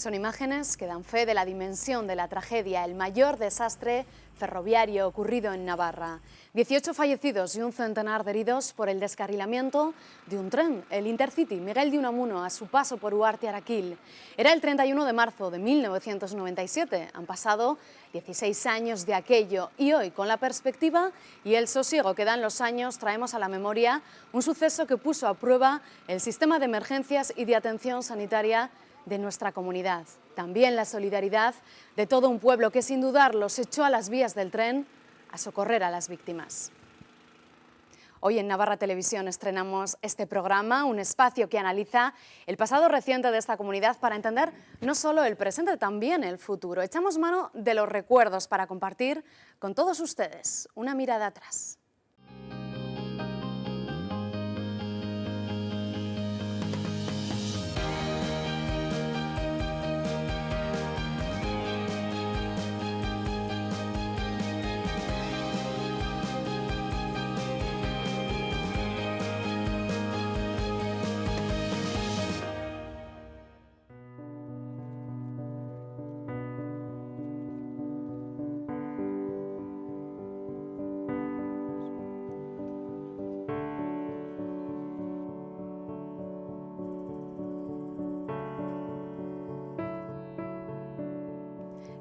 Son imágenes que dan fe de la dimensión de la tragedia, el mayor desastre ferroviario ocurrido en Navarra. 18 fallecidos y un centenar de heridos por el descarrilamiento de un tren, el Intercity Miguel de Unamuno, a su paso por Uharté-Araquil. Era el 31 de marzo de 1997. Han pasado 16 años de aquello y hoy, con la perspectiva y el sosiego que dan los años, traemos a la memoria un suceso que puso a prueba el sistema de emergencias y de atención sanitaria de nuestra comunidad. También la solidaridad de todo un pueblo que sin dudarlo se echó a las vías del tren a socorrer a las víctimas. Hoy en Navarra Televisión estrenamos este programa, un espacio que analiza el pasado reciente de esta comunidad para entender no solo el presente, también el futuro. Echamos mano de los recuerdos para compartir con todos ustedes una mirada atrás.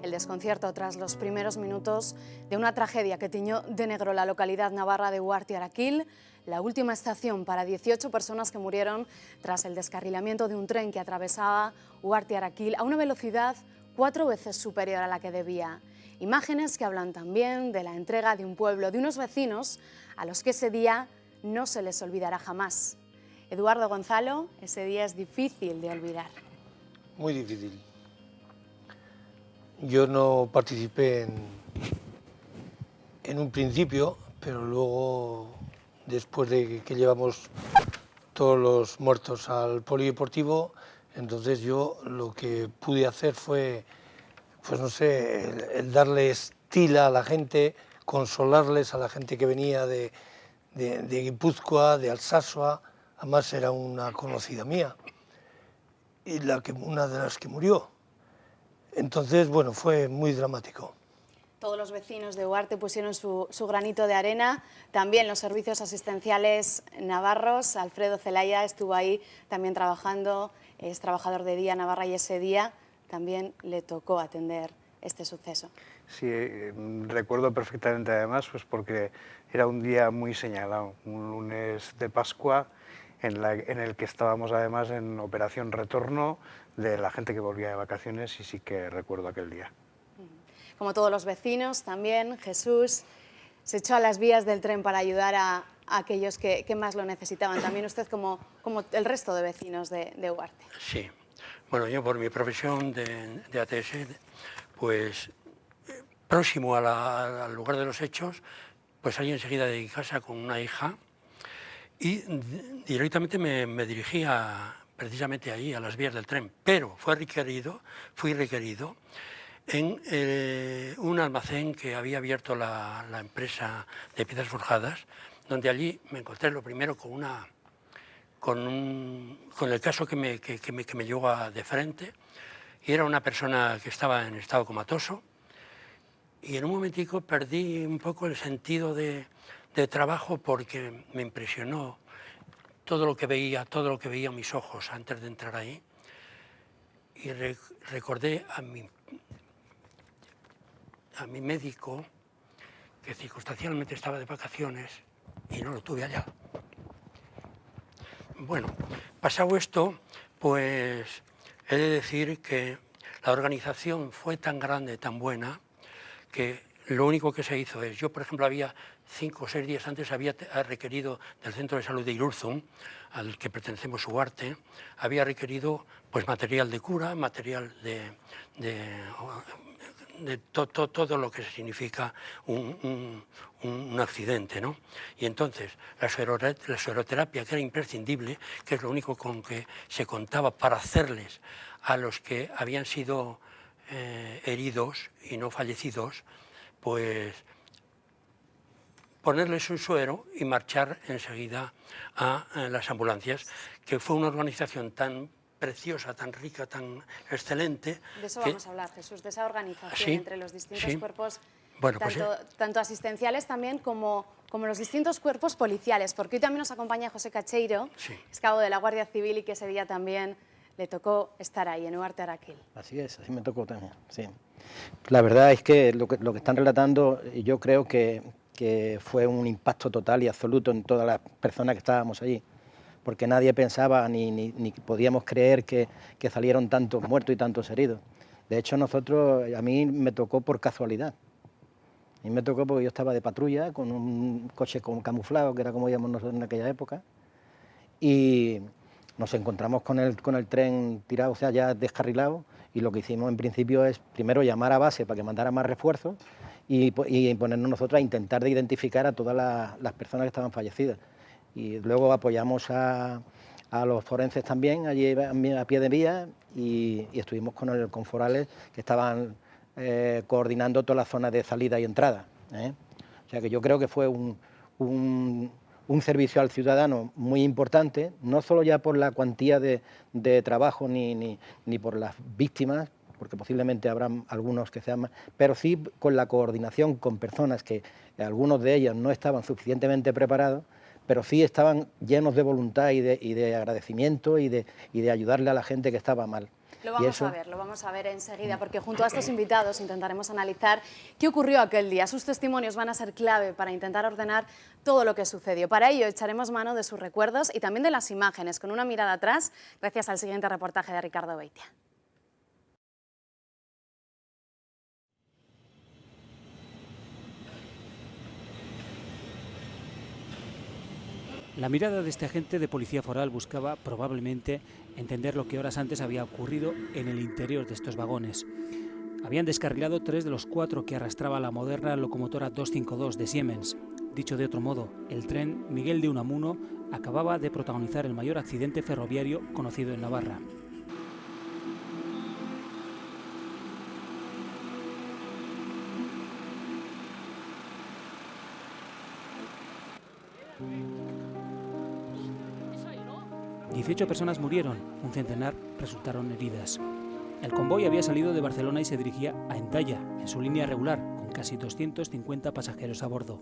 El desconcierto tras los primeros minutos de una tragedia que tiñó de negro la localidad navarra de Uharté-Araquil, la última estación para 18 personas que murieron tras el descarrilamiento de un tren que atravesaba Uharté-Araquil a una velocidad 4 veces superior a la que debía. Imágenes que hablan también de la entrega de un pueblo, de unos vecinos a los que ese día no se les olvidará jamás. Eduardo Gonzalo, ese día es difícil de olvidar. Muy difícil. Yo no participé en un principio, pero luego, después de que llevamos todos los muertos al polideportivo, entonces yo lo que pude hacer fue, pues no sé, el darles tila a la gente, consolarles a la gente que venía de Guipúzcoa, de Alsasua, además era una conocida mía, y una de las que murió. Entonces, bueno, fue muy dramático. Todos los vecinos de Uharté pusieron su granito de arena, también los servicios asistenciales navarros. Alfredo Zelaya estuvo ahí también trabajando, es trabajador de Día Navarra y ese día también le tocó atender este suceso. Sí, recuerdo perfectamente además, pues porque era un día muy señalado, un lunes de Pascua, en el que estábamos además en operación retorno de la gente que volvía de vacaciones y sí que recuerdo aquel día. Como todos los vecinos también, Jesús se echó a las vías del tren para ayudar a aquellos que más lo necesitaban. También usted como el resto de vecinos de Uharté. Sí, bueno, yo por mi profesión de ATS, pues próximo al lugar de los hechos, pues salí enseguida de casa con una hija y directamente me dirigí precisamente ahí, a las vías del tren, pero fui requerido en un almacén que había abierto la empresa de piezas forjadas, donde allí me encontré lo primero con el caso que me llegó de frente, y era una persona que estaba en estado comatoso, y en un momentico perdí un poco el sentido de trabajo porque me impresionó todo lo que veía en mis ojos antes de entrar ahí, y recordé a mi médico, que circunstancialmente estaba de vacaciones y no lo tuve allá. Bueno, pasado esto, pues he de decir que la organización fue tan grande, tan buena, que lo único que se hizo es, yo por ejemplo había 5 o 6 días antes había requerido del Centro de Salud de Irurzun, al que pertenecemos Uharté, había requerido pues material de cura, material de todo lo que significa un accidente, ¿no? Y entonces la sueroterapia, que era imprescindible, que es lo único con que se contaba para hacerles a los que habían sido heridos y no fallecidos, pues ponerles un suero y marchar enseguida a las ambulancias, que fue una organización tan preciosa, tan rica, tan excelente. De eso vamos a hablar, Jesús, de esa organización entre los distintos cuerpos, bueno, tanto asistenciales también como los distintos cuerpos policiales, porque hoy también nos acompaña José Cacheiro, es cabo de la Guardia Civil y que ese día también le tocó estar ahí, en Uarte Araquil. Así es, así me tocó también, sí. La verdad es que lo que están relatando, yo creo que fue un impacto total y absoluto en todas las personas que estábamos allí, porque nadie pensaba ni podíamos creer que salieron tantos muertos y tantos heridos. De hecho, a mí me tocó por casualidad. A mí me tocó porque yo estaba de patrulla con un coche camuflado, que era como íbamos nosotros en aquella época, y nos encontramos con el tren tirado, o sea, ya descarrilado, y lo que hicimos en principio es primero llamar a base para que mandara más refuerzos y ponernos nosotros a intentar de identificar a todas las personas que estaban fallecidas. Y luego apoyamos a los forenses también, allí a pie de vía, y estuvimos con forales que estaban coordinando toda la zona de salida y entrada. O sea que yo creo que fue un servicio al ciudadano muy importante, no solo ya por la cuantía de trabajo ni por las víctimas, porque posiblemente habrán algunos que sean más, pero sí con la coordinación con personas que algunos de ellos no estaban suficientemente preparados, pero sí estaban llenos de voluntad y de agradecimiento y de ayudarle a la gente que estaba mal. Lo vamos a ver enseguida, porque junto a estos invitados intentaremos analizar qué ocurrió aquel día. Sus testimonios van a ser clave para intentar ordenar todo lo que sucedió. Para ello echaremos mano de sus recuerdos y también de las imágenes, con una mirada atrás, gracias al siguiente reportaje de Ricardo Beitia. La mirada de este agente de policía foral buscaba probablemente entender lo que horas antes había ocurrido en el interior de estos vagones. Habían descarrilado 3 de los 4 que arrastraba la moderna locomotora 252 de Siemens. Dicho de otro modo, el tren Miguel de Unamuno acababa de protagonizar el mayor accidente ferroviario conocido en Navarra. ...18 personas murieron, un centenar resultaron heridas. El convoy había salido de Barcelona y se dirigía a Hendaya, en su línea regular, con casi 250 pasajeros a bordo.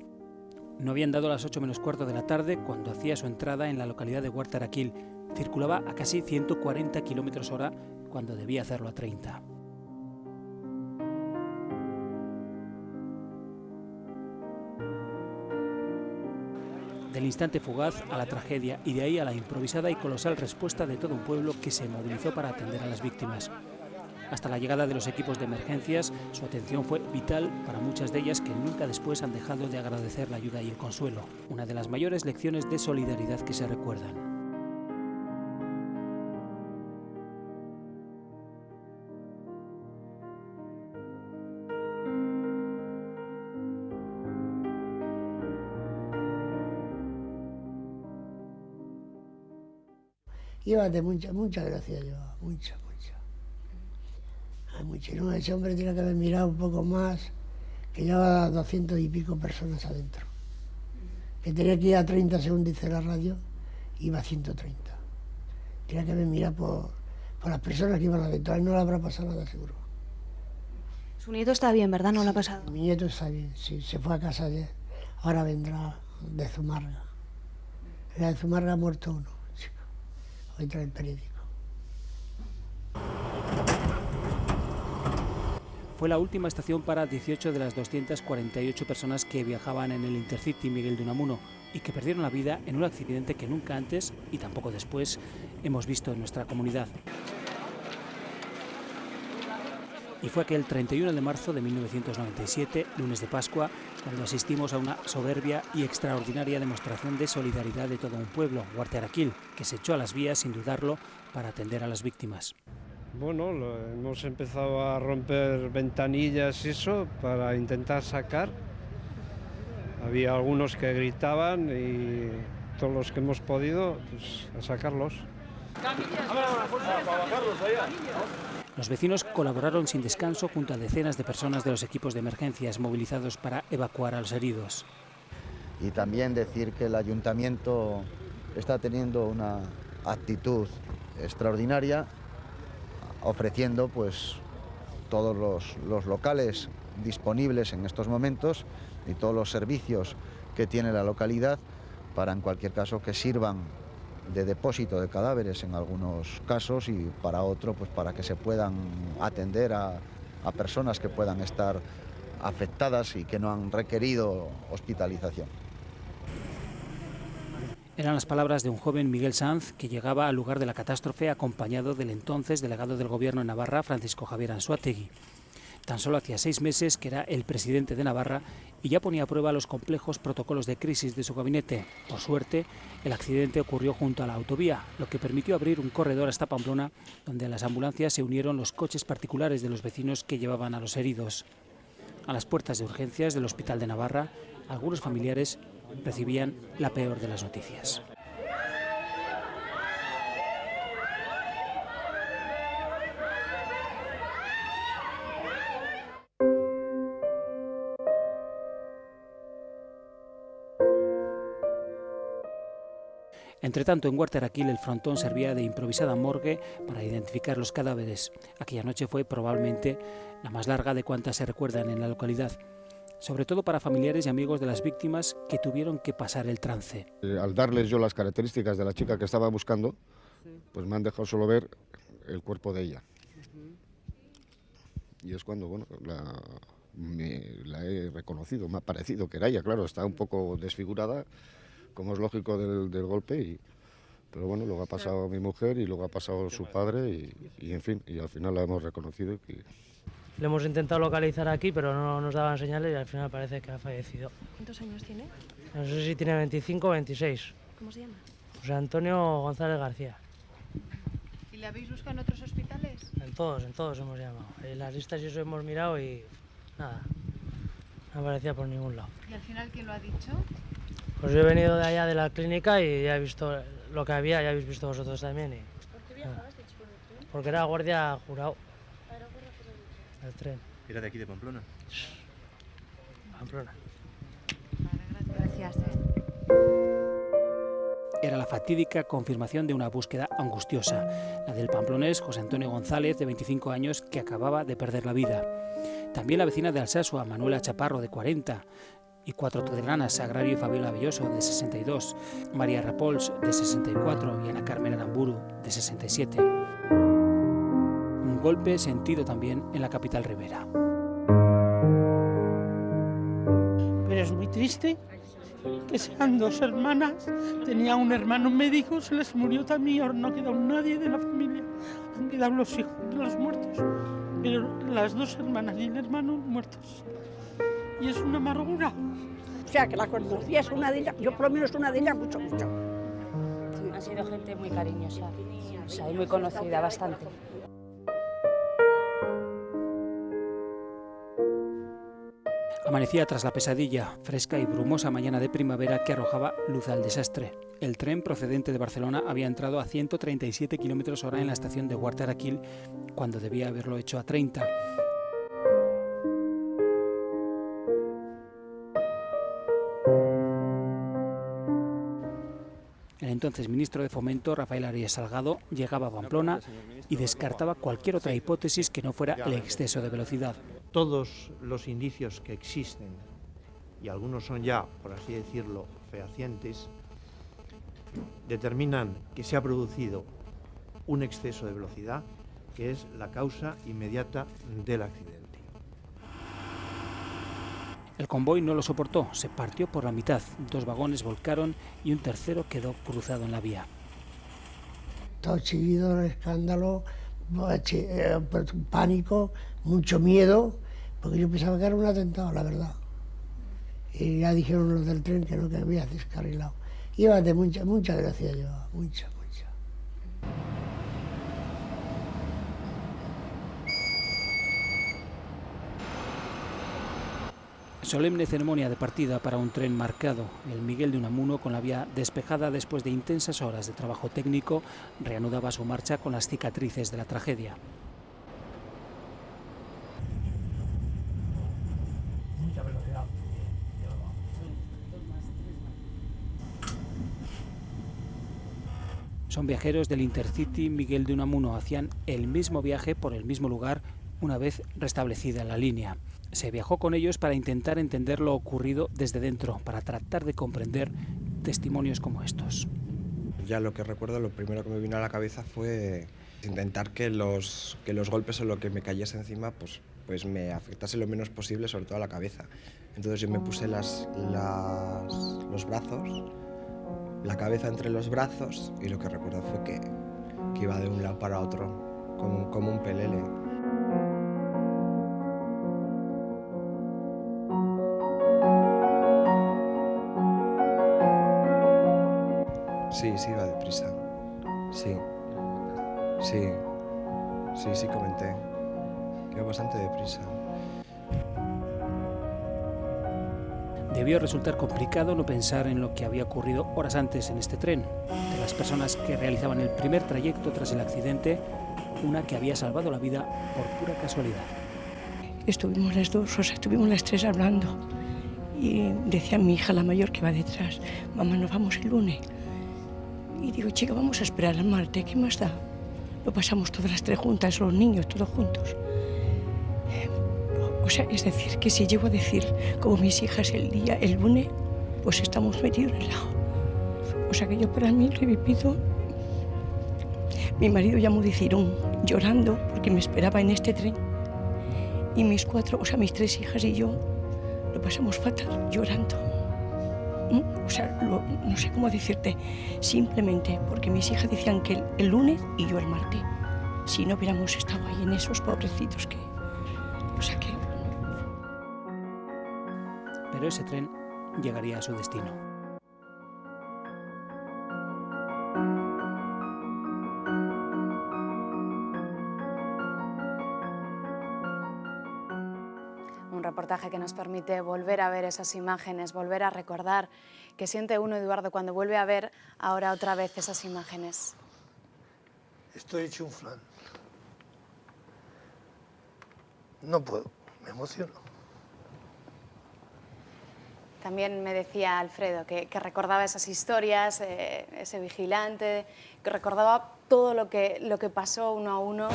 No habían dado las 8 menos cuarto de la tarde cuando hacía su entrada en la localidad de Uarte Araquil. Circulaba a casi 140 km/h cuando debía hacerlo a 30. Del instante fugaz a la tragedia y de ahí a la improvisada y colosal respuesta de todo un pueblo que se movilizó para atender a las víctimas. Hasta la llegada de los equipos de emergencias, su atención fue vital para muchas de ellas que nunca después han dejado de agradecer la ayuda y el consuelo, una de las mayores lecciones de solidaridad que se recuerdan. Llévate mucha gracia, mucha. No, ese hombre tiene que haber mirado un poco más, que lleva 200 y pico personas adentro. Que tenía que ir a 30 según dice la radio, iba a 130. Tiene que haber mirado por las personas que iban adentro, a él no le habrá pasado nada seguro. Su nieto está bien, ¿verdad? ¿No le ha pasado? Mi nieto está bien, sí, se fue a casa ayer, ahora vendrá de Zumarga. En la de Zumarga ha muerto uno. Hoy trae el periódico. Fue la última estación para 18 de las 248 personas que viajaban en el Intercity Miguel de Unamuno y que perdieron la vida en un accidente que nunca antes y tampoco después hemos visto en nuestra comunidad. Y fue aquel 31 de marzo de 1997, lunes de Pascua, cuando asistimos a una soberbia y extraordinaria demostración de solidaridad de todo un pueblo, Uarte Araquil, que se echó a las vías sin dudarlo para atender a las víctimas. Bueno, hemos empezado a romper ventanillas y eso para intentar sacar. Había algunos que gritaban y todos los que hemos podido, pues, a sacarlos. Los vecinos colaboraron sin descanso junto a decenas de personas de los equipos de emergencias movilizados para evacuar a los heridos. Y también decir que el ayuntamiento está teniendo una actitud extraordinaria, ofreciendo pues todos los locales disponibles en estos momentos y todos los servicios que tiene la localidad para, en cualquier caso, que sirvan de depósito de cadáveres en algunos casos, y para otro pues para que se puedan atender a personas que puedan estar afectadas y que no han requerido hospitalización. Eran las palabras de un joven Miguel Sanz, que llegaba al lugar de la catástrofe acompañado del entonces delegado del Gobierno en Navarra, Francisco Javier Anzoátegui. Tan solo hacía 6 meses que era el presidente de Navarra y ya ponía a prueba los complejos protocolos de crisis de su gabinete. Por suerte, el accidente ocurrió junto a la autovía, lo que permitió abrir un corredor hasta Pamplona, donde a las ambulancias se unieron los coches particulares de los vecinos que llevaban a los heridos. A las puertas de urgencias del Hospital de Navarra, algunos familiares recibían la peor de las noticias. Entre tanto, en Guartaraquil el frontón servía de improvisada morgue para identificar los cadáveres. Aquella noche fue probablemente la más larga de cuantas se recuerdan en la localidad, sobre todo para familiares y amigos de las víctimas que tuvieron que pasar el trance. Al darles yo las características de la chica que estaba buscando, pues me han dejado solo ver el cuerpo de ella. Y es cuando, bueno, la he reconocido, me ha parecido que era ella. Claro, está un poco desfigurada, como es lógico del golpe, pero bueno, luego ha pasado mi mujer y luego ha pasado su padre y en fin, y al final la hemos reconocido. Le hemos intentado localizar aquí, pero no nos daban señales y al final parece que ha fallecido. ¿Cuántos años tiene? No sé si tiene 25 o 26. ¿Cómo se llama? José Antonio González García. ¿Y la habéis buscado en otros hospitales? En todos hemos llamado. En las listas y eso hemos mirado y nada, no aparecía por ningún lado. ¿Y al final quién lo ha dicho? Pues yo he venido de allá de la clínica y ya he visto lo que había, ya habéis visto vosotros también. ¿Por qué viajabas de chico en el tren? Porque era guardia jurado. ¿Era guardia jurado? El tren. ¿Era de aquí de Pamplona? Pamplona. Vale, gracias. Era la fatídica confirmación de una búsqueda angustiosa, la del pamplonés José Antonio González, de 25 años, que acababa de perder la vida. También la vecina de Alsasua, Manuela Chaparro, de 40, y 4 tudelanas, Sagrario y Fabiola Belloso, de 62, María Rapols, de 64, y Ana Carmen Aramburu, de 67. Un golpe sentido también en la capital ribera. Pero es muy triste que sean 2 hermanas. Tenía un hermano médico, se les murió también, ahora no ha quedado nadie de la familia. Han quedado los hijos de los muertos, pero las 2 hermanas y el hermano muertos. Y es una amargura. O sea, que la conocías, una de ellas, yo por lo menos una de ellas mucho. Ha sido gente muy cariñosa, o sea, y muy conocida, bastante. Amanecía tras la pesadilla, fresca y brumosa mañana de primavera que arrojaba luz al desastre. El tren procedente de Barcelona había entrado a 137 km/h en la estación de Guartaraquil, cuando debía haberlo hecho a 30. El entonces ministro de Fomento, Rafael Arias Salgado, llegaba a Pamplona y descartaba cualquier otra hipótesis que no fuera el exceso de velocidad. Todos los indicios que existen, y algunos son ya, por así decirlo, fehacientes, determinan que se ha producido un exceso de velocidad, que es la causa inmediata del accidente. El convoy no lo soportó, se partió por la mitad, 2 vagones volcaron y un tercero quedó cruzado en la vía. Todo chillido, escándalo, pánico, mucho miedo, porque yo pensaba que era un atentado, la verdad. Y ya dijeron los del tren que no, que había descarrilado. Iba de mucha velocidad, llevaba, mucha. Solemne ceremonia de partida para un tren marcado. El Miguel de Unamuno, con la vía despejada después de intensas horas de trabajo técnico, reanudaba su marcha con las cicatrices de la tragedia. Mucha velocidad. Son viajeros del Intercity Miguel de Unamuno. Hacían el mismo viaje por el mismo lugar una vez restablecida la línea. Se viajó con ellos para intentar entender lo ocurrido desde dentro, para tratar de comprender testimonios como estos. Ya lo que recuerdo, lo primero que me vino a la cabeza fue intentar que los golpes o lo que me cayese encima pues me afectase lo menos posible, sobre todo a la cabeza. Entonces yo me puse los brazos, la cabeza entre los brazos, y lo que recuerdo fue que iba de un lado para otro, como un pelele. Sí, iba deprisa. Sí, comenté. Que iba bastante deprisa. Debió resultar complicado no pensar en lo que había ocurrido horas antes en este tren. De las personas que realizaban el primer trayecto tras el accidente, una que había salvado la vida por pura casualidad. Estuvimos las dos, estuvimos las tres hablando. Y decía mi hija, la mayor, que va detrás: mamá, nos vamos el lunes. Y digo, chica, vamos a esperar al martes, ¿qué más da? Lo pasamos todas las tres juntas, los niños, todos juntos. O sea, es decir, que si llego a decir, como mis hijas el lunes, pues estamos metidos en el lago. O sea, que yo para mí lo he vivido. Mi marido llamó de Cirún, llorando, porque me esperaba en este tren. Y mis tres hijas y yo, lo pasamos fatal, llorando. O sea, no sé cómo decirte, simplemente porque mis hijas decían que el lunes y yo el martes. Si no hubiéramos estado ahí en esos pobrecitos que... O sea que... Pero ese tren llegaría a su destino. Un reportaje que nos permite volver a ver esas imágenes, volver a recordar qué siente uno, Eduardo, cuando vuelve a ver ahora otra vez esas imágenes. Estoy hecho un flan. No puedo, me emociono. También me decía Alfredo que recordaba esas historias, ese vigilante, que recordaba todo lo que pasó uno a uno,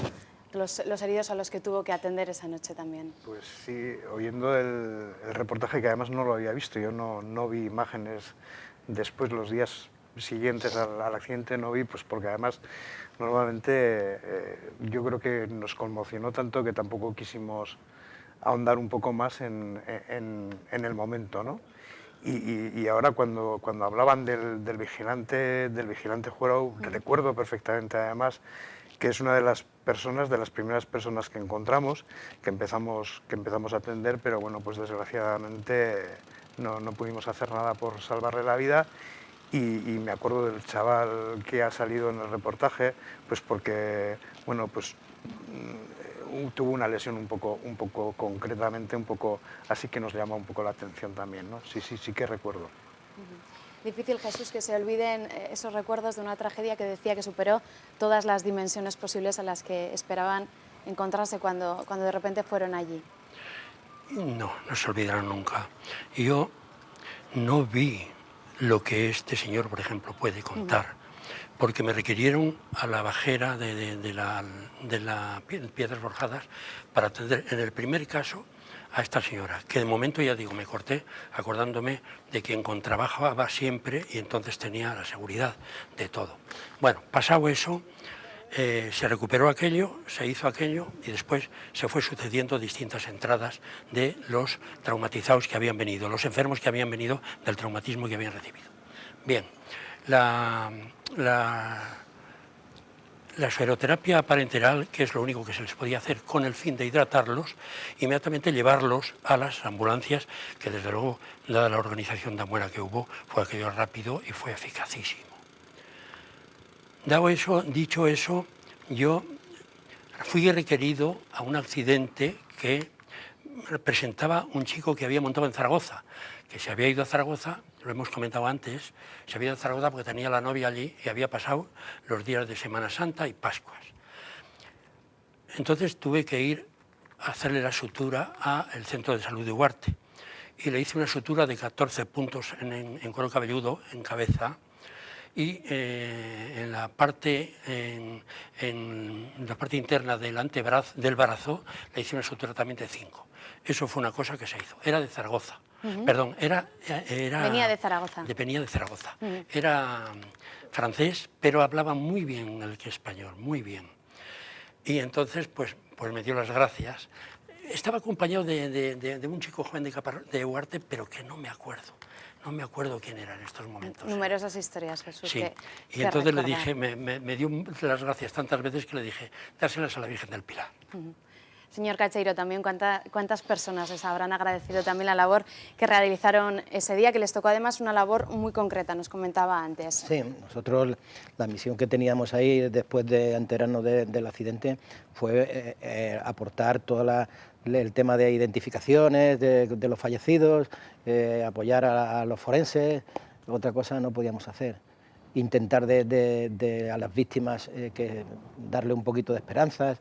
los heridos a los que tuvo que atender esa noche también. Pues sí, oyendo el reportaje, que además no lo había visto, yo no vi imágenes después, los días siguientes al accidente no vi, pues porque además normalmente yo creo que nos conmocionó tanto que tampoco quisimos ahondar un poco más en el momento, ¿no? Y ahora cuando hablaban del vigilante Juerau, recuerdo perfectamente además que es una de las primeras personas que encontramos, que empezamos a atender, pero bueno, pues desgraciadamente no pudimos hacer nada por salvarle la vida. Y me acuerdo del chaval que ha salido en el reportaje, pues porque, bueno, pues tuvo una lesión un poco concretamente, un poco así, que nos llama un poco la atención también, ¿no? Sí que recuerdo. Difícil, Jesús, que se olviden esos recuerdos de una tragedia que decía que superó todas las dimensiones posibles a las que esperaban encontrarse cuando de repente fueron allí. No se olvidarán nunca. Yo no vi lo que este señor, por ejemplo, puede contar, porque me requirieron a la bajera de la Piedras Forjadas para atender, en el primer caso, a esta señora, que de momento, ya digo, me corté acordándome de que trabajaba siempre y entonces tenía la seguridad de todo. Bueno, pasado eso, se recuperó aquello, se hizo aquello y después se fue sucediendo distintas entradas de los traumatizados que habían venido, los enfermos que habían venido del traumatismo que habían recibido. Bien, la esferoterapia parenteral, que es lo único que se les podía hacer con el fin de hidratarlos, inmediatamente llevarlos a las ambulancias, que desde luego, dada la organización tan buena que hubo, fue aquello rápido y fue eficacísimo. Dicho eso, yo fui requerido a un accidente que representaba un chico que había montado en Zaragoza, que se había ido a Zaragoza, lo hemos comentado antes, se había ido a Zaragoza porque tenía la novia allí y había pasado los días de Semana Santa y Pascuas. Entonces tuve que ir a hacerle la sutura al Centro de Salud de Huarte y le hice una sutura de 14 puntos en cuero cabelludo, en cabeza, y en la parte interna del antebrazo, del brazo, le hicieron el sutura también de 5. Eso fue una cosa que se hizo. Era de Zaragoza. Perdón, venía de Zaragoza. Venía de Zaragoza. Era francés, pero hablaba muy bien el español, muy bien. Y entonces, pues me dio las gracias. Estaba acompañado de un chico joven de Huarte, pero que no me acuerdo. No me acuerdo quién era en estos momentos. Numerosas historias, Jesús. Sí, y entonces le dije, me dio las gracias tantas veces que le dije, dárselas a la Virgen del Pilar. Señor Cacheiro, también cuántas personas les habrán agradecido también la labor que realizaron ese día, que les tocó además una labor muy concreta, nos comentaba antes. Sí, nosotros la misión que teníamos ahí después de enterarnos del accidente fue aportar todo el tema de identificaciones de los fallecidos, apoyar a los forenses. Otra cosa no podíamos hacer. Intentar a las víctimas que darle un poquito de esperanzas.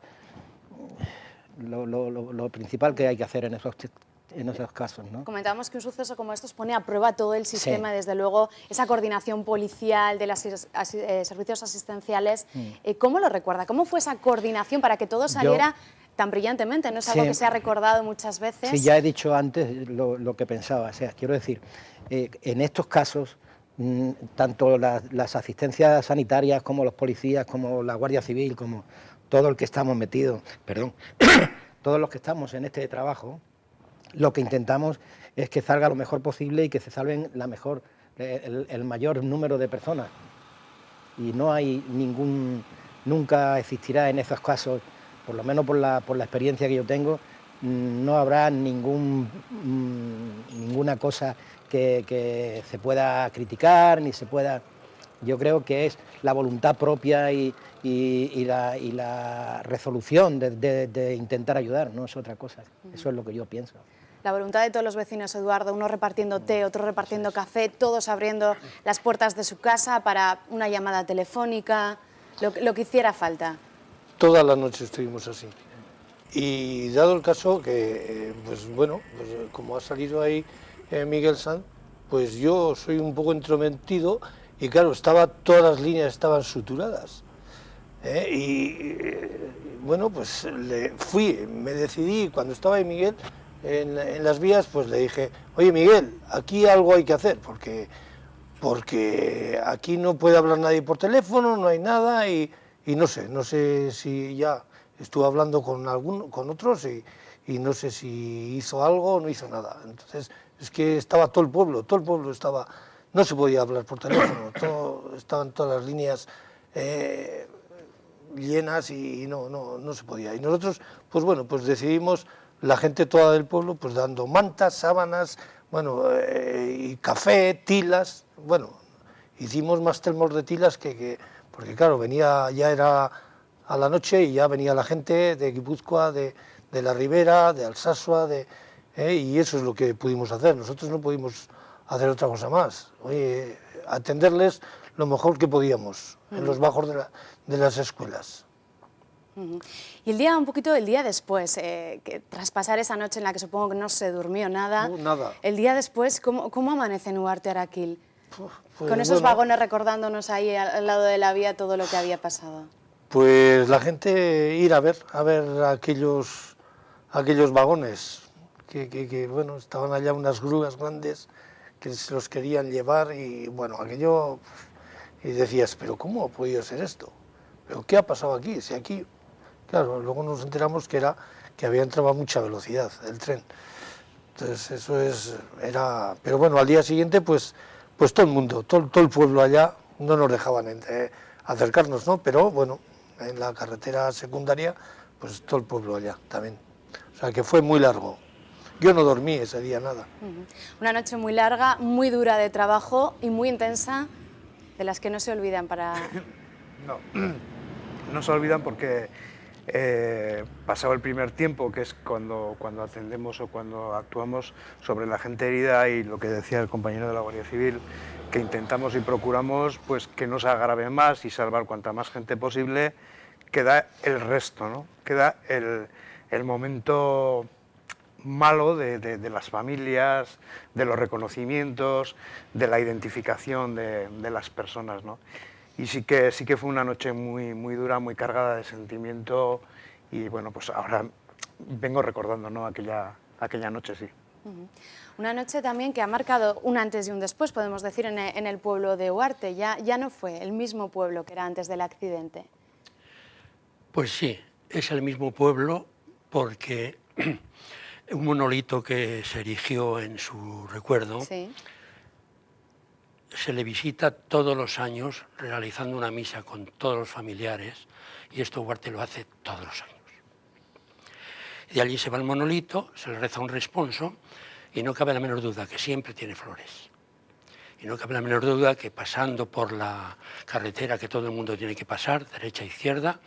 Lo principal que hay que hacer en esos casos, ¿no? Comentábamos que un suceso como estos pone a prueba todo el sistema, sí. Desde luego, esa coordinación policial de los servicios asistenciales. ¿Cómo lo recuerda? ¿Cómo fue esa coordinación para que todo saliera tan brillantemente? ¿No es algo que se ha recordado muchas veces? Sí, ya he dicho antes lo que pensaba. O sea, quiero decir, en estos casos, tanto las asistencias sanitarias como los policías, como la Guardia Civil, como todo el que estamos metidos, todos los que estamos en este trabajo, lo que intentamos es que salga lo mejor posible y que se salven el mayor número de personas. Y no hay nunca existirá en esos casos, por lo menos por la experiencia que yo tengo, no habrá ninguna cosa que se pueda criticar, ni se pueda... Yo creo que es la voluntad propia y la resolución de intentar ayudar, no es otra cosa. Eso es lo que yo pienso. La voluntad de todos los vecinos, Eduardo, uno repartiendo té, otro repartiendo café, todos abriendo las puertas de su casa para una llamada telefónica, lo que hiciera falta. Toda la noche estuvimos así. Y dado el caso que, pues como ha salido ahí Miguel Sanz, pues yo soy un poco entrometido. Y claro, todas las líneas estaban suturadas. Pues me decidí, cuando estaba ahí Miguel en las vías, pues le dije, oye Miguel, aquí algo hay que hacer, porque aquí no puede hablar nadie por teléfono, no hay nada, y no sé si ya estuve hablando con otros y no sé si hizo algo o no hizo nada. Entonces, es que estaba todo el pueblo estaba... No se podía hablar por teléfono, estaban todas las líneas llenas y no se podía. Y nosotros, pues decidimos, la gente toda del pueblo, pues dando mantas, sábanas, y café, tilas. Hicimos más termos de tilas porque claro, ya era a la noche y ya venía la gente de Guipúzcoa, de la Ribera, de Alsasua, y eso es lo que pudimos hacer. Nosotros no pudimos hacer otra cosa más, atenderles lo mejor que podíamos en los bajos de las escuelas. Y el día después, que tras pasar esa noche en la que supongo que no se durmió nada, nada. El día después, ¿cómo amanece en Huarte Araquil? Con esos vagones recordándonos ahí al lado de la vía todo lo que había pasado. Pues la gente ir a ver aquellos vagones, que estaban allá unas grúas grandes que se los querían llevar y aquello, y decías, pero ¿cómo ha podido ser esto? ¿Pero qué ha pasado aquí? Si aquí, claro, luego nos enteramos que había entrado a mucha velocidad el tren. Entonces era, pero al día siguiente pues todo el mundo, todo el pueblo allá, no nos dejaban acercarnos, ¿no? Pero en la carretera secundaria, pues todo el pueblo allá también. O sea que fue muy largo. Yo no dormí ese día nada. Una noche muy larga, muy dura de trabajo y muy intensa, de las que no se olvidan para... No se olvidan porque pasado el primer tiempo, que es cuando atendemos o cuando actuamos sobre la gente herida, y lo que decía el compañero de la Guardia Civil, que intentamos y procuramos pues que no se agrave más y salvar cuanta más gente posible, queda el resto, ¿no? Queda el momento malo de las familias, de los reconocimientos, de la identificación de las personas, ¿no? Y sí que fue una noche muy dura, muy cargada de sentimiento, y bueno, pues ahora vengo recordando, ¿no?, aquella noche, sí. Una noche también que ha marcado un antes y un después, podemos decir, en el pueblo de Huarte. Ya no fue el mismo pueblo que era antes del accidente. Pues sí, es el mismo pueblo, porque un monolito que se erigió en su recuerdo, sí, se le visita todos los años realizando una misa con todos los familiares, y esto Huarte lo hace todos los años. De allí se va el monolito, se le reza un responso, y no cabe la menor duda que siempre tiene flores. Y no cabe la menor duda que pasando por la carretera que todo el mundo tiene que pasar, derecha e izquierda,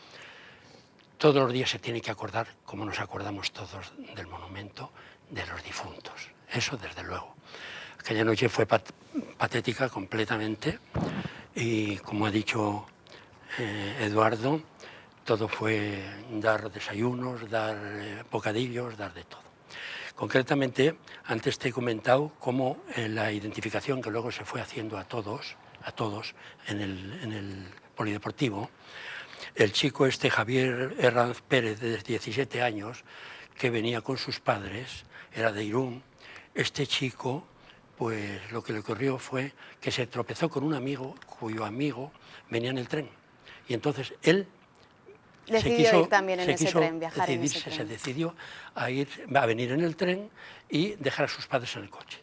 todos los días se tiene que acordar, como nos acordamos todos del monumento, de los difuntos. Eso desde luego. Aquella noche fue patética completamente, y como ha dicho Eduardo, todo fue dar desayunos, dar bocadillos, dar de todo. Concretamente, antes te he comentado cómo la identificación que luego se fue haciendo a todos en el polideportivo, el chico Javier Herranz Pérez, de 17 años, que venía con sus padres, era de Irún. Este chico, pues lo que le ocurrió fue que se tropezó con un amigo, cuyo amigo venía en el tren. Y entonces él decidió ir también en ese tren, viajar en ese tren. Se decidió a venir en el tren y dejar a sus padres en el coche.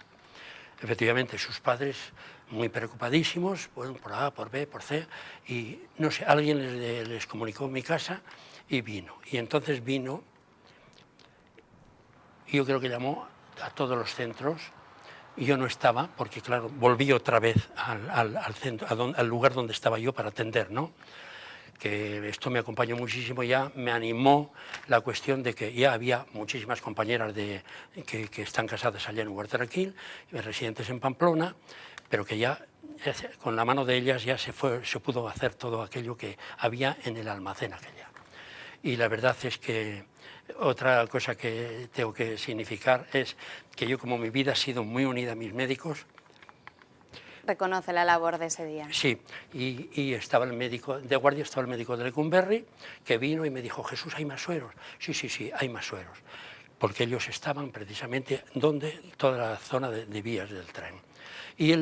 Efectivamente, sus padres muy preocupadísimos, bueno, por A, por B, por C, y no sé, alguien les comunicó en mi casa y vino. Y entonces vino, yo creo que llamó a todos los centros, y yo no estaba, porque claro, volví otra vez al centro, al lugar donde estaba yo para atender, ¿no? Que esto me acompañó muchísimo, ya me animó la cuestión de que ya había muchísimas compañeras que están casadas allá en Huarte de Araquil, residentes en Pamplona, pero que ya con la mano de ellas ya se pudo hacer todo aquello que había en el almacén aquella. Y la verdad es que otra cosa que tengo que significar es que yo, como mi vida ha sido muy unida a mis médicos, reconoce la labor de ese día. Sí, y estaba el médico, de guardia estaba el médico de Lecumberri, que vino y me dijo: Jesús, ¿hay más sueros? Sí, hay más sueros, porque ellos estaban precisamente toda la zona de vías del tren. Y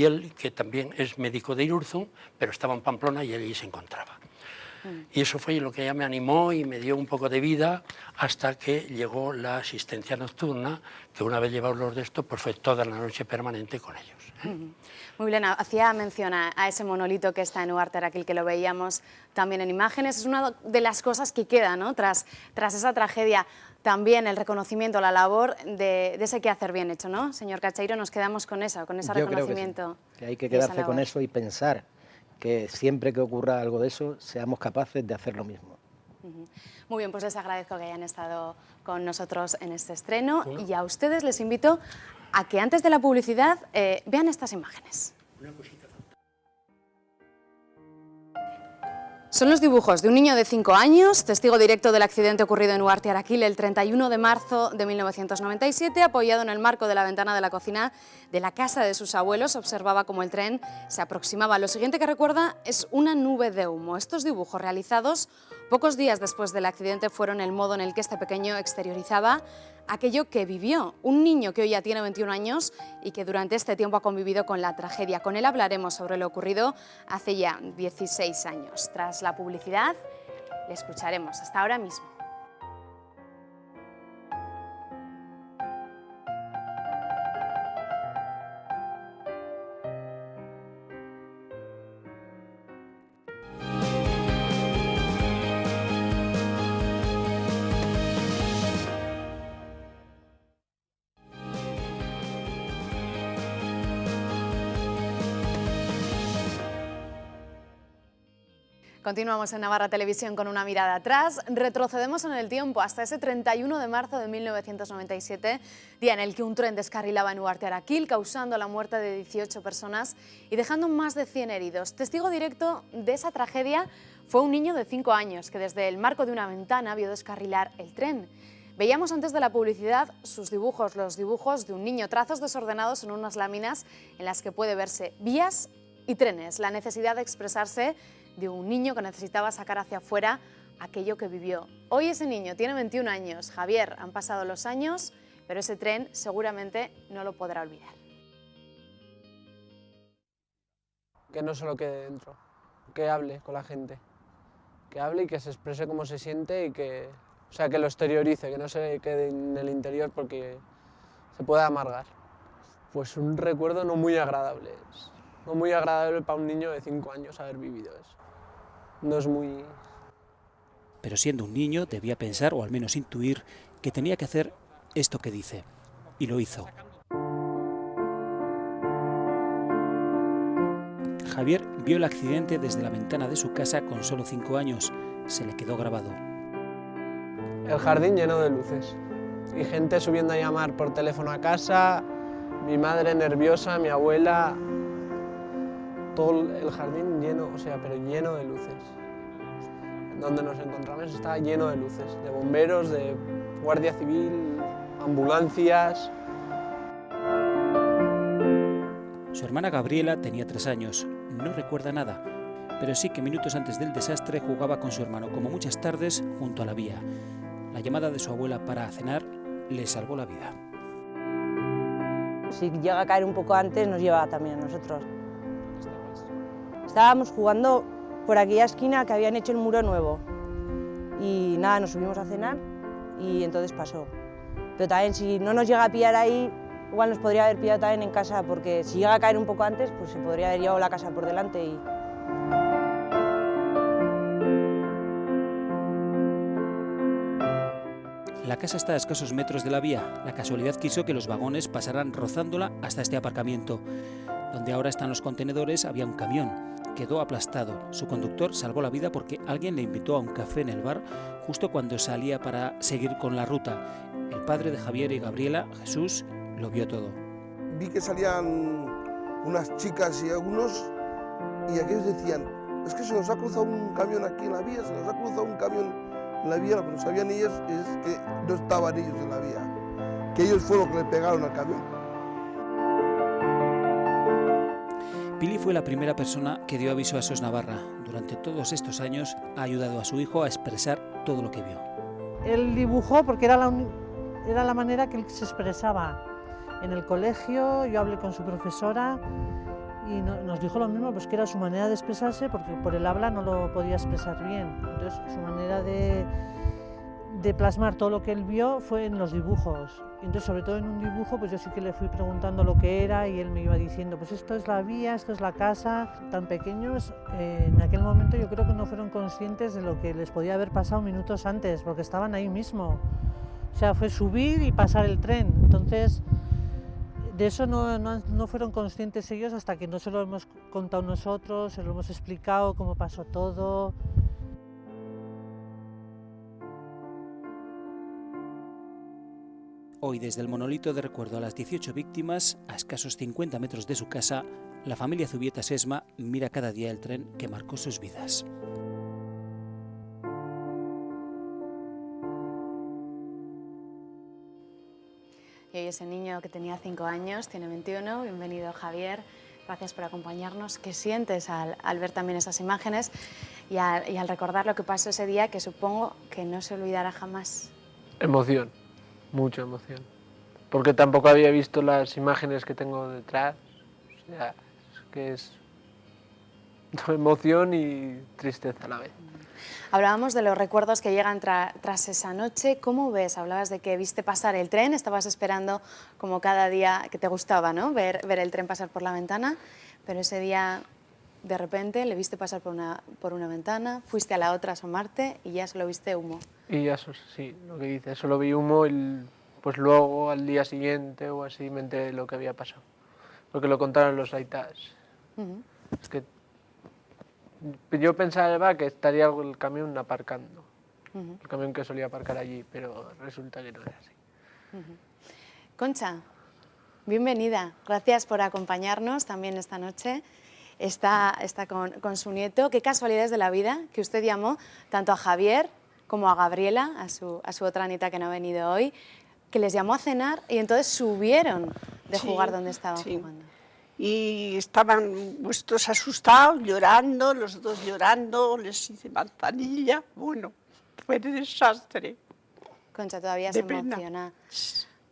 él, que también es médico de Irurzun, pero estaba en Pamplona y allí se encontraba. Y eso fue lo que ya me animó y me dio un poco de vida, hasta que llegó la asistencia nocturna, que una vez llevados los de esto, pues fue toda la noche permanente con ellos. Muy bien, hacía mención a ese monolito que está en Huarte de Araquil, que lo veíamos también en imágenes. Es una de las cosas que queda, ¿no?, tras esa tragedia. También el reconocimiento, la labor de ese quehacer bien hecho, ¿no? Señor Cacheiro, nos quedamos con ese reconocimiento. Creo que hay que quedarse con eso y pensar que siempre que ocurra algo de eso, seamos capaces de hacer lo mismo. Muy bien, pues les agradezco que hayan estado con nosotros en este estreno, y a ustedes les invito a que antes de la publicidad vean estas imágenes. Son los dibujos de un niño de 5 años, testigo directo del accidente ocurrido en Huarte de Araquil el 31 de marzo de 1997, apoyado en el marco de la ventana de la cocina de la casa de sus abuelos, observaba cómo el tren se aproximaba. Lo siguiente que recuerda es una nube de humo. Estos dibujos, realizados pocos días después del accidente, fueron el modo en el que este pequeño exteriorizaba aquello que vivió. Un niño que hoy ya tiene 21 años y que durante este tiempo ha convivido con la tragedia. Con él hablaremos sobre lo ocurrido hace ya 16 años. Tras la publicidad, le escucharemos. Hasta ahora mismo. Continuamos en Navarra Televisión con una mirada atrás. Retrocedemos en el tiempo hasta ese 31 de marzo de 1997, día en el que un tren descarrilaba en Huarte de Araquil, causando la muerte de 18 personas y dejando más de 100 heridos. Testigo directo de esa tragedia fue un niño de 5 años que desde el marco de una ventana vio descarrilar el tren. Veíamos antes de la publicidad sus dibujos, los dibujos de un niño, trazos desordenados en unas láminas en las que puede verse vías y trenes, la necesidad de expresarse de un niño que necesitaba sacar hacia afuera aquello que vivió. Hoy ese niño tiene 21 años, Javier, han pasado los años, pero ese tren seguramente no lo podrá olvidar. Que no solo quede dentro, que hable con la gente, que hable y que se exprese cómo se siente y que, o sea, que lo exteriorice, que no se quede en el interior porque se puede amargar. Pues un recuerdo no muy agradable, no muy agradable para un niño de 5 años haber vivido eso. No es muy... Pero siendo un niño debía pensar, o al menos intuir, que tenía que hacer esto que dice. Y lo hizo. Javier vio el accidente desde la ventana de su casa con solo 5 años. Se le quedó grabado. El jardín lleno de luces y gente subiendo a llamar por teléfono a casa, mi madre nerviosa, mi abuela, todo el jardín lleno, o sea, pero lleno de luces. Donde nos encontramos estaba lleno de luces, de bomberos, de guardia civil, ambulancias. Su hermana Gabriela tenía 3 años, no recuerda nada, pero sí que minutos antes del desastre jugaba con su hermano, como muchas tardes, junto a la vía. La llamada de su abuela para cenar le salvó la vida. Si llega a caer un poco antes, nos lleva también a nosotros. Estábamos jugando por aquella esquina que habían hecho el muro nuevo y nada, nos subimos a cenar y entonces pasó. Pero también si no nos llega a pillar ahí, igual nos podría haber pillado también en casa, porque si llega a caer un poco antes, pues se podría haber llevado la casa por delante y... La casa está a escasos metros de la vía. La casualidad quiso que los vagones pasaran rozándola hasta este aparcamiento. Donde ahora están los contenedores había un camión. Quedó aplastado. Su conductor salvó la vida porque alguien le invitó a un café en el bar justo cuando salía para seguir con la ruta. El padre de Javier y Gabriela, Jesús, lo vio todo. Vi que salían unas chicas y algunos y aquellos decían, es que se nos ha cruzado un camión aquí en la vía, se nos ha cruzado un camión en la vía. Lo que no sabían ellos es que no estaban ellos en la vía, que ellos fueron los que le pegaron al camión. Pili fue la primera persona que dio aviso a SOS Navarra. Durante todos estos años ha ayudado a su hijo a expresar todo lo que vio. Él dibujó porque era la manera que él se expresaba. En el colegio yo hablé con su profesora y nos dijo lo mismo, pues que era su manera de expresarse porque por el habla no lo podía expresar bien. Entonces su manera de plasmar todo lo que él vio fue en los dibujos. Entonces, sobre todo en un dibujo, pues yo sí que le fui preguntando lo que era y él me iba diciendo, pues esto es la vía, esto es la casa. Tan pequeños, en aquel momento yo creo que no fueron conscientes de lo que les podía haber pasado minutos antes, porque estaban ahí mismo. O sea, fue subir y pasar el tren. Entonces, de eso no fueron conscientes ellos hasta que no se lo hemos contado nosotros, se lo hemos explicado cómo pasó todo. Hoy, desde el monolito de recuerdo a las 18 víctimas, a escasos 50 metros de su casa, la familia Zubieta Sesma mira cada día el tren que marcó sus vidas. Y hoy ese niño que tenía 5 años, tiene 21, bienvenido Javier, gracias por acompañarnos. ¿Qué sientes al ver también esas imágenes y al recordar lo que pasó ese día, que supongo que no se olvidará jamás? Emoción. Mucha emoción, porque tampoco había visto las imágenes que tengo detrás, o sea, es que es emoción y tristeza a la vez. Hablábamos de los recuerdos que llegan tras esa noche. ¿Cómo ves? Hablabas de que viste pasar el tren, estabas esperando como cada día, que te gustaba, ¿no? ver el tren pasar por la ventana, pero ese día de repente le viste pasar por una ventana, fuiste a la otra a asomarte y ya solo viste humo. Y ya, sí, lo que dices, solo vi humo y pues luego al día siguiente o así me enteré de lo que había pasado, porque lo contaron los aitas. Es que yo pensaba que estaría el camión aparcando, el camión que solía aparcar allí, pero resulta que no era así. Concha, bienvenida, gracias por acompañarnos también esta noche. Está con su nieto. Qué casualidades de la vida que usted llamó tanto a Javier como a Gabriela, a su otra nieta que no ha venido hoy, que les llamó a cenar y entonces subieron de jugar donde estaban jugando. Y estaban vuestros asustados, llorando, los dos llorando, les hice manzanilla. Bueno, fue un desastre. Concha todavía se emociona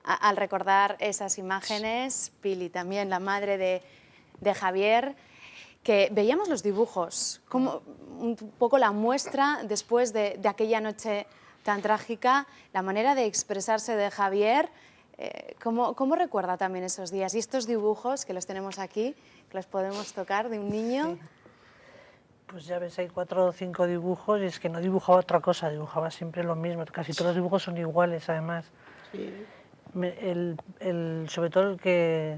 al recordar esas imágenes. Pili también, la madre de Javier, que veíamos los dibujos, como un poco la muestra después de aquella noche tan trágica, la manera de expresarse de Javier. ¿Cómo recuerda también esos días? Y estos dibujos que los tenemos aquí, que los podemos tocar, de un niño. Sí. Pues ya ves, hay 4 o 5 dibujos y es que no dibujaba otra cosa, dibujaba siempre lo mismo. Casi todos los dibujos son iguales, además. Sí. Sobre todo el que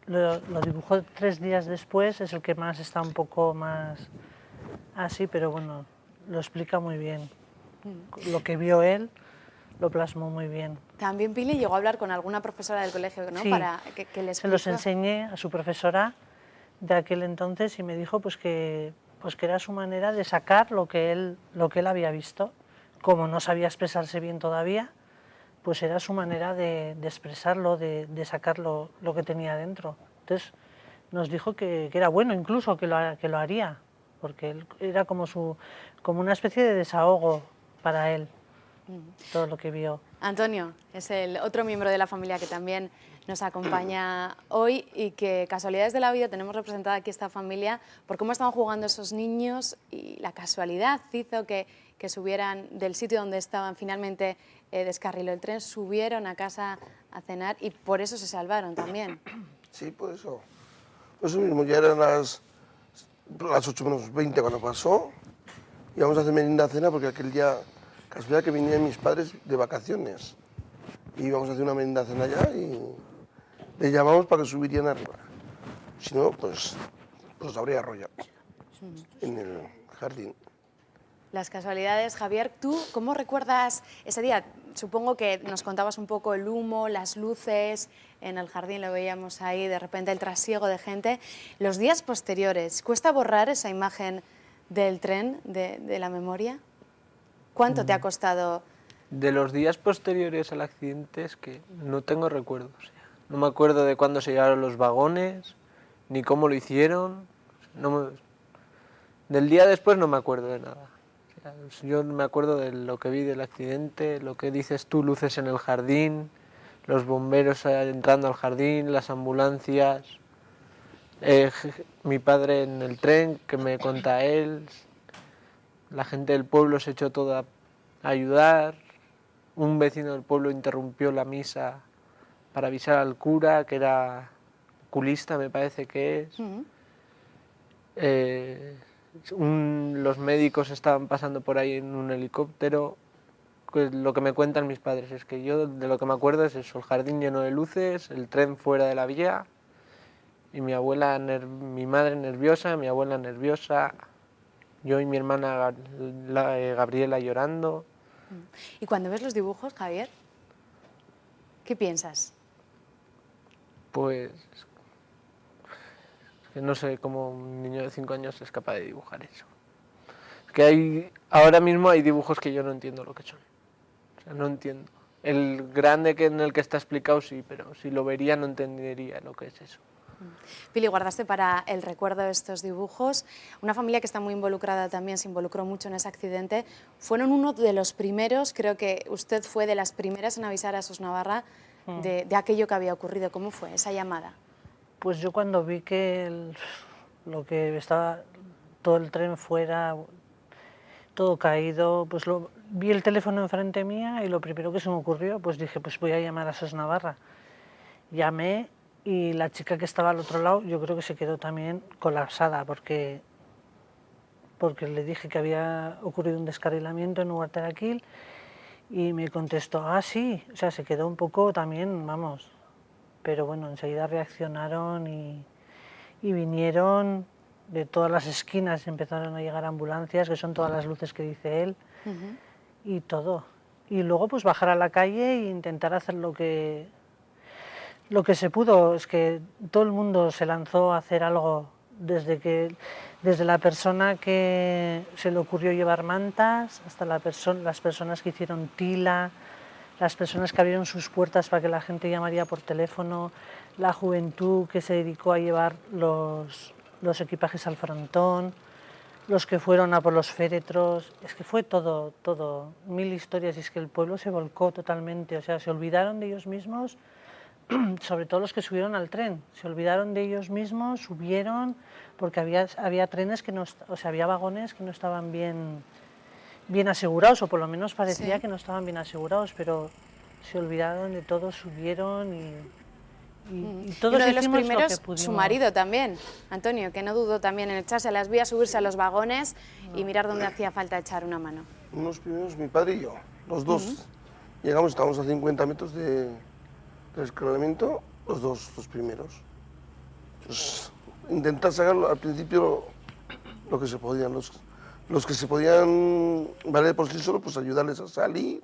lo dibujó 3 días después es el que más está un poco más así, pero bueno, lo explica muy bien. Lo que vio él lo plasmó muy bien. También Pili llegó a hablar con alguna profesora del colegio, ¿no? Sí, para que les se los enseñé a su profesora de aquel entonces y me dijo pues que era su manera de sacar lo que él había visto. Como no sabía expresarse bien todavía, pues era su manera de expresarlo, de sacar lo que tenía dentro. Entonces nos dijo que era bueno incluso que lo haría, porque él era como una especie de desahogo para él, todo lo que vio. Antonio es el otro miembro de la familia que también nos acompaña hoy y que, casualidades de la vida, tenemos representada aquí esta familia por cómo estaban jugando esos niños y la casualidad hizo que subieran del sitio donde estaban, finalmente descarriló el tren, subieron a casa a cenar y por eso se salvaron también. Sí, por eso. Por eso mismo, ya eran las 8 menos 20 cuando pasó. Íbamos a hacer merienda cena porque aquel día, casualidad que venían mis padres de vacaciones. Y íbamos a hacer una merienda cena allá y le llamamos para que subirían arriba. Si no, pues habría arrollado en el jardín. Las casualidades, Javier, ¿tú cómo recuerdas ese día? Supongo que nos contabas un poco el humo, las luces, en el jardín lo veíamos ahí, de repente el trasiego de gente. Los días posteriores, ¿cuesta borrar esa imagen del tren de la memoria? ¿Cuánto te ha costado? De los días posteriores al accidente es que no tengo recuerdos. No me acuerdo de cuándo se llevaron los vagones, ni cómo lo hicieron. Del día después no me acuerdo de nada. Yo me acuerdo de lo que vi del accidente, lo que dices tú, luces en el jardín, los bomberos entrando al jardín, las ambulancias, mi padre en el tren, que me cuenta él, la gente del pueblo se echó toda a ayudar, un vecino del pueblo interrumpió la misa para avisar al cura, que era oculista, me parece que es. Los médicos estaban pasando por ahí en un helicóptero. Pues lo que me cuentan mis padres es que yo de lo que me acuerdo es eso, el jardín lleno de luces, el tren fuera de la vía y mi madre nerviosa, mi abuela nerviosa, yo y mi hermana Gabriela llorando. Y cuando ves los dibujos, Javier, ¿qué piensas? Pues que no sé cómo un niño de 5 años es capaz de dibujar eso. Es que ahora mismo hay dibujos que yo no entiendo lo que son. O sea, no entiendo. El grande en el que está explicado sí, pero si lo vería no entendería lo que es eso. Pili, guardaste para el recuerdo de estos dibujos. Una familia que está muy involucrada también, se involucró mucho en ese accidente. Fueron uno de los primeros, creo que usted fue de las primeras en avisar a SOS Navarra de aquello que había ocurrido. ¿Cómo fue esa llamada? Pues yo cuando vi que lo que estaba todo el tren fuera, todo caído, pues vi el teléfono enfrente mía y lo primero que se me ocurrió, pues dije, pues voy a llamar a SOS Navarra. Llamé y la chica que estaba al otro lado yo creo que se quedó también colapsada porque le dije que había ocurrido un descarrilamiento en Ugarteraquil y me contestó, ah sí, o sea, se quedó un poco también, vamos. Pero bueno, enseguida reaccionaron y vinieron de todas las esquinas, empezaron a llegar ambulancias, que son todas las luces que dice él, y todo. Y luego pues bajar a la calle e intentar hacer lo que se pudo. Es que todo el mundo se lanzó a hacer algo desde que Desde la persona que se le ocurrió llevar mantas, hasta las personas que hicieron tila, las personas que abrieron sus puertas para que la gente llamaría por teléfono, la juventud que se dedicó a llevar los equipajes al frontón, los que fueron a por los féretros, es que fue todo, mil historias, y es que el pueblo se volcó totalmente, o sea, se olvidaron de ellos mismos, sobre todo los que subieron al tren, se olvidaron de ellos mismos, subieron, porque había trenes que no, o sea, había vagones que no estaban bien asegurados, o por lo menos parecía que no estaban bien asegurados, pero se olvidaron de todo, subieron y todos uno de los hicimos primeros, lo que pudimos. su marido también, Antonio, que no dudó también en echarse a las vías, subirse a los vagones y mirar dónde hacía falta echar una mano. Unos primeros, mi padre y yo, los dos. Llegamos, estábamos a 50 metros del escalamiento, los primeros. Pues, intentar sacar al principio lo que se podían, los que se podían valer por sí solos, pues ayudarles a salir.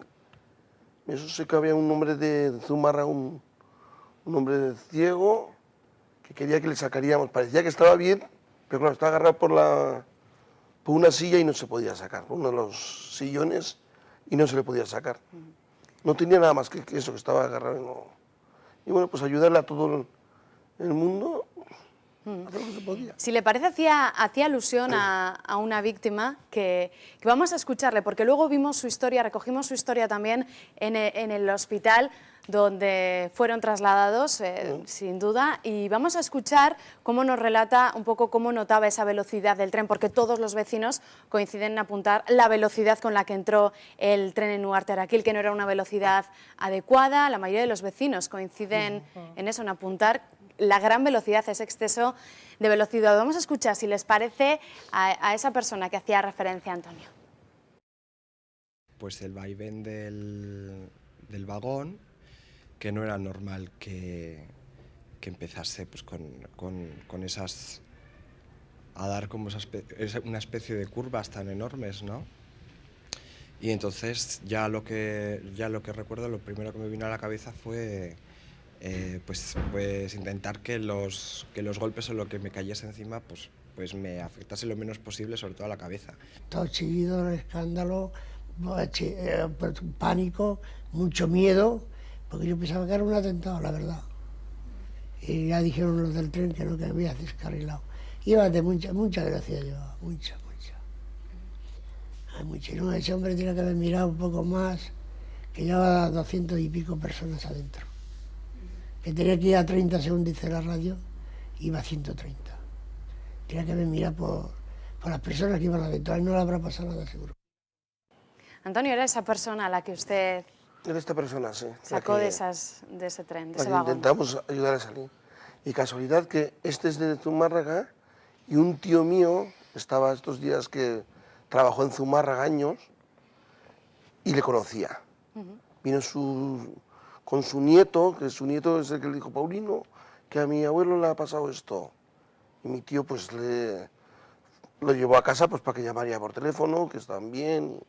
Eso sé que había un hombre de Zumárraga, un hombre ciego, que quería que le sacaríamos. Parecía que estaba bien, pero claro, estaba agarrado por una silla y no se podía sacar, por uno de los sillones, y no se le podía sacar. No tenía nada más que eso, que estaba agarrado. Y bueno, pues ayudarle a todo el mundo, a hacer lo que se podía. Si le parece, hacía alusión a una víctima que vamos a escucharle, porque luego vimos su historia, recogimos su historia también en el hospital donde fueron trasladados, sin duda, y vamos a escuchar cómo nos relata un poco cómo notaba esa velocidad del tren, porque todos los vecinos coinciden en apuntar la velocidad con la que entró el tren en Ugarteraquil, que no era una velocidad adecuada. La mayoría de los vecinos coinciden en eso, en apuntar la gran velocidad, ese exceso de velocidad. Vamos a escuchar, si les parece, a esa persona que hacía referencia a Antonio. Pues el vaivén del vagón, que no era normal que empezase pues, con esas, a dar como una especie de curvas tan enormes, ¿no? Y entonces ya lo que recuerdo, lo primero que me vino a la cabeza fue pues intentar que los golpes o lo que me cayese encima pues me afectase lo menos posible, sobre todo a la cabeza. Todo chillido, escándalo, pánico, mucho miedo, porque yo pensaba que era un atentado, la verdad. Y ya dijeron los del tren que no, que me había descarrilado. Iba de mucha velocidad, llevaba, mucha. Y no, ese hombre tiene que haber mirado un poco más, que llevaba 200 y pico personas adentro. Que tenía que ir a 30, según dice la radio, iba a 130. Tenía que haber mirado por las personas que iban adentro, a él no le habrá pasado nada seguro. Antonio, ¿era esa persona a la que usted Era esta persona, sí. sacó de ese tren, de ese vagón? Intentamos ayudar a salir. Y casualidad que este es de Zumárraga y un tío mío estaba estos días que trabajó en Zumárraga años y le conocía. Vino con su nieto, que su nieto es el que le dijo, Paulino, que a mi abuelo le ha pasado esto. Y mi tío pues lo llevó a casa pues para que llamaría por teléfono, que están bien.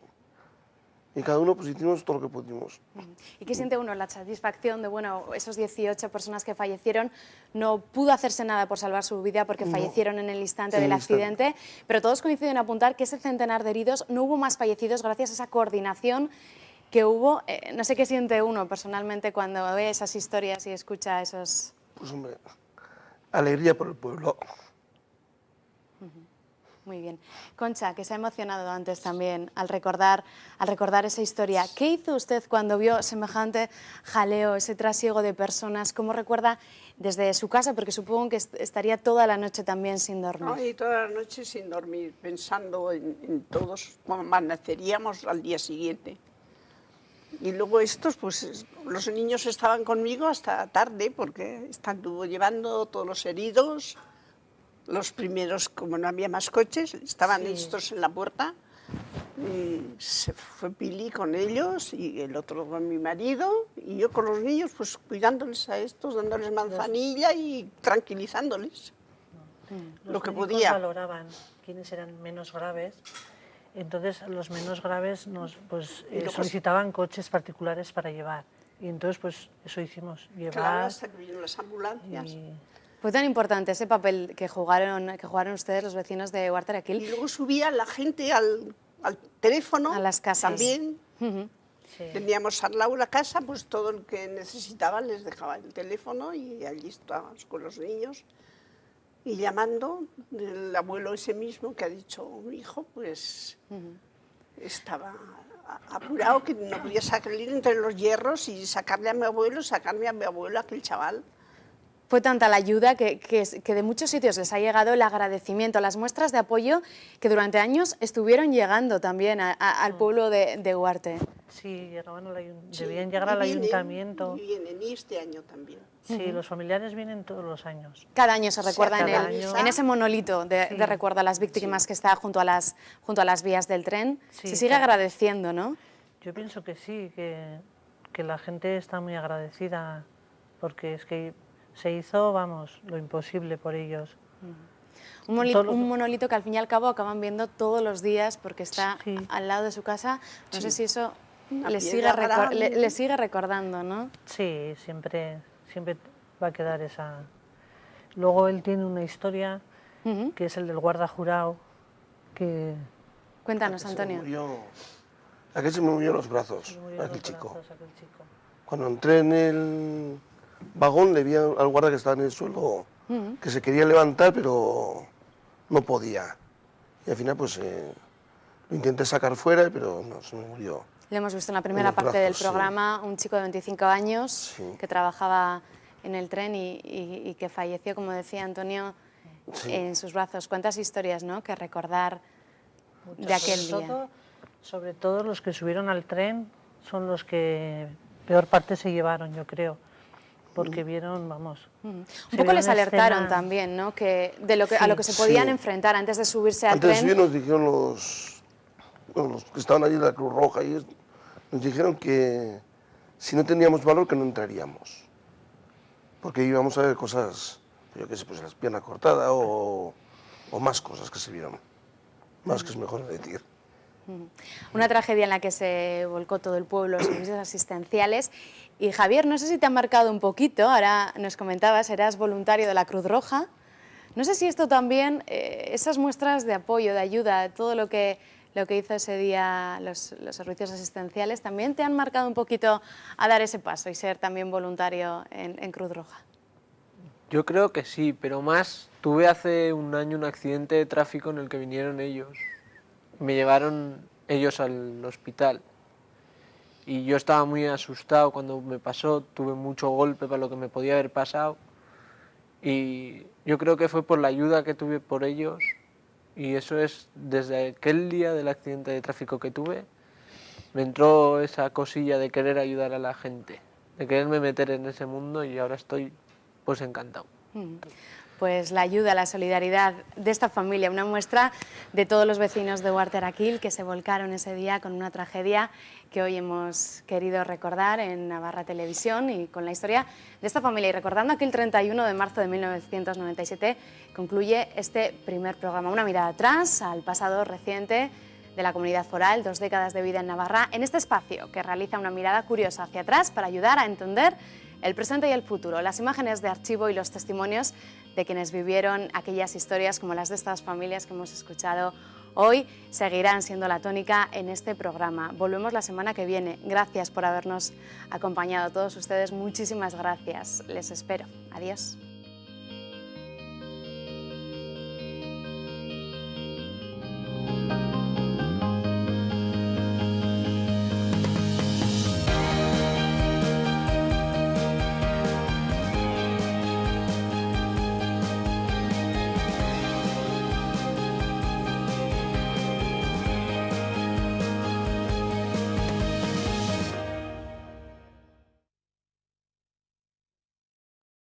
Y cada uno pues hicimos todo lo que pudimos. ¿Y qué siente uno? La satisfacción de, bueno, esos 18 personas que fallecieron, no pudo hacerse nada por salvar su vida porque fallecieron en el instante del accidente, pero todos coinciden en apuntar que ese centenar de heridos, no hubo más fallecidos gracias a esa coordinación que hubo. No sé qué siente uno personalmente cuando ve esas historias y escucha esos... Pues hombre, alegría por el pueblo. Muy bien. Concha, que se ha emocionado antes también al recordar esa historia. ¿Qué hizo usted cuando vio semejante jaleo, ese trasiego de personas? ¿Cómo recuerda desde su casa? Porque supongo que estaría toda la noche también sin dormir. No, y toda la noche sin dormir, pensando en todos, cómo amaneceríamos al día siguiente. Y luego estos, pues los niños estaban conmigo hasta tarde, porque estuvo llevando todos los heridos. Los primeros, como no había más coches, estaban estos en la puerta. Y se fue Pili con ellos y el otro con mi marido. Y yo con los niños, pues cuidándoles a estos, dándoles manzanilla y tranquilizándoles. Lo que podía. Valoraban quiénes eran menos graves. Entonces los menos graves solicitaban coches particulares para llevar. Y entonces pues eso hicimos, llevar. Claro, hasta que vinieron las ambulancias. Fue tan importante ese papel que jugaron ustedes, los vecinos de Huartaraquil. Y luego subía la gente al teléfono. A las casas. También. Teníamos al lado la casa, pues todo el que necesitaba les dejaba el teléfono y allí estábamos con los niños. Y llamando, el abuelo ese mismo que ha dicho mi hijo, pues estaba apurado, que no podía salir entre los hierros y sacarme a mi abuelo, aquel chaval. Fue tanta la ayuda que de muchos sitios les ha llegado el agradecimiento, las muestras de apoyo que durante años estuvieron llegando también al pueblo de Huarte. Sí, debían llegar al ayuntamiento. Y vienen, y este año también. Sí, los familiares vienen todos los años. Cada año se recuerda en ese monolito de recuerdo a las víctimas que está junto a las vías del tren. Sí, se sigue agradeciendo, ¿no? Yo pienso que sí, que la gente está muy agradecida, porque es que se hizo, vamos, lo imposible por ellos. Un monolito que al fin y al cabo acaban viendo todos los días porque está al lado de su casa. No sé si eso le sigue recordando, ¿no? Sí, siempre va a quedar esa... Luego él tiene una historia, que es el del guarda jurado, que... Cuéntanos, Antonio. Aquel se me murió los brazos, aquel chico. Cuando entré en el vagón le vi al guarda que estaba en el suelo, que se quería levantar pero no podía. Y al final pues lo intenté sacar fuera, pero no, se me murió. Lo hemos visto en la primera parte del programa, un chico de 25 años que trabajaba en el tren y que falleció, como decía Antonio, en sus brazos. ¿Cuántas historias, no?, que recordar de aquel día? Sobre todo los que subieron al tren son los que peor parte se llevaron, yo creo, porque vieron, vamos... Un poco les alertaron también, ¿no?, a lo que se podían enfrentar antes de subirse al tren. Antes de subir nos dijeron los que estaban allí de la Cruz Roja, nos dijeron que si no teníamos valor que no entraríamos, porque íbamos a ver cosas, yo qué sé, pues las piernas cortadas o más cosas que se vieron, más que es mejor decir. Una tragedia en la que se volcó todo el pueblo, los servicios asistenciales. Y Javier, no sé si te ha marcado un poquito, ahora nos comentabas, eras voluntario de la Cruz Roja. No sé si esto también, esas muestras de apoyo, de ayuda, todo lo que hizo ese día los servicios asistenciales, también te han marcado un poquito a dar ese paso y ser también voluntario en Cruz Roja. Yo creo que sí, pero más, tuve hace un año un accidente de tráfico en el que vinieron ellos. Me llevaron ellos al hospital y yo estaba muy asustado cuando me pasó, tuve mucho golpe para lo que me podía haber pasado y yo creo que fue por la ayuda que tuve por ellos y eso es, desde aquel día del accidente de tráfico que tuve, me entró esa cosilla de querer ayudar a la gente, de quererme meter en ese mundo y ahora estoy pues encantado. Pues la ayuda, la solidaridad de esta familia, una muestra de todos los vecinos de Huartaraquil que se volcaron ese día con una tragedia que hoy hemos querido recordar en Navarra Televisión y con la historia de esta familia. Y recordando que el 31 de marzo de 1997 concluye este primer programa, una mirada atrás al pasado reciente de la comunidad foral, 2 décadas de vida en Navarra, en este espacio que realiza una mirada curiosa hacia atrás para ayudar a entender el presente y el futuro, las imágenes de archivo y los testimonios de quienes vivieron aquellas historias como las de estas familias que hemos escuchado hoy seguirán siendo la tónica en este programa. Volvemos la semana que viene. Gracias por habernos acompañado a todos ustedes. Muchísimas gracias. Les espero. Adiós.